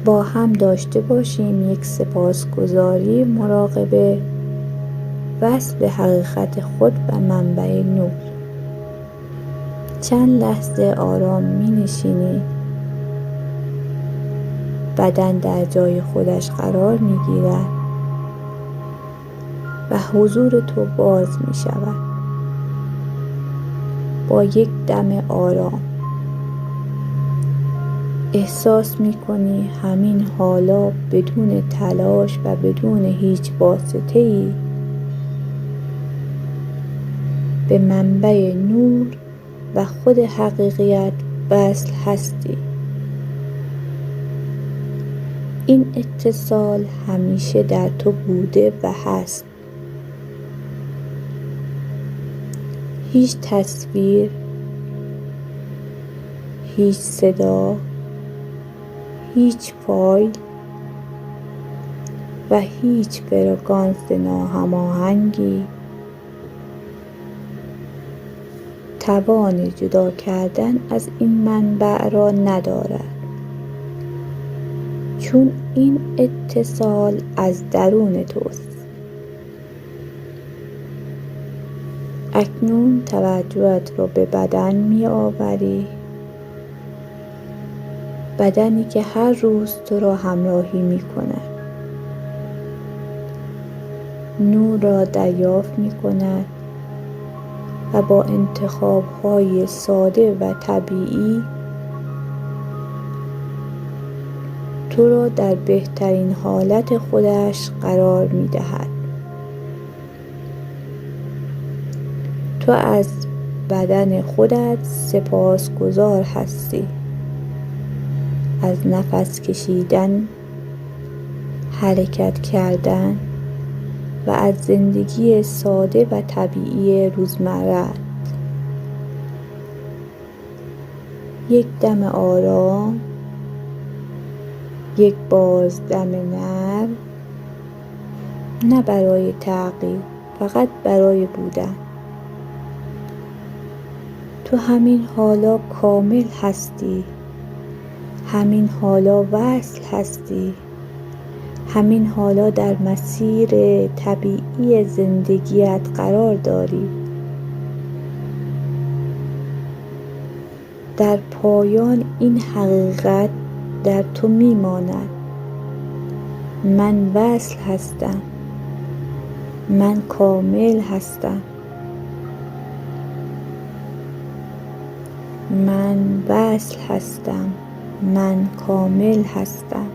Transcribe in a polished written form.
با هم داشته باشیم یک سپاسگزاری مراقب وصل حقیقت خود و منبع نور. چند لحظه آرام می نشینی. بدن در جای خودش قرار می گیرد و حضور تو باز می شود. با یک دم آرام احساس می کنی همین حالا بدون تلاش و بدون هیچ واسطه‌ای به منبع نور و خود حقیقیت وصل هستی. این اتصال همیشه در تو بوده و هست. هیچ تصویر، هیچ صدا، هیچ فایل و هیچ فرکانس ناهماهنگی توان جدا کردن از این منبع را ندارد، چون این اتصال از درون توست. اکنون توجهت را به بدن می آوری، بدنی که هر روز تو را همراهی می کند، نور را دریافت می کند و با انتخاب‌های ساده و طبیعی تو را در بهترین حالت خودش قرار می دهد. تو از بدن خودت سپاسگزار هستی. از نفس کشیدن، حرکت کردن و از زندگی ساده و طبیعی روزمره. یک دم آرام، یک بازدم نرم، نه برای تغییر، فقط برای بودن. تو همین حالا کامل هستی، همین حالا وصل هستی، همین حالا در مسیر طبیعی زندگیت قرار داری. در پایان این حقیقت در تو میماند: من وصل هستم، من کامل هستم، من وصل هستم، من کامل هستم.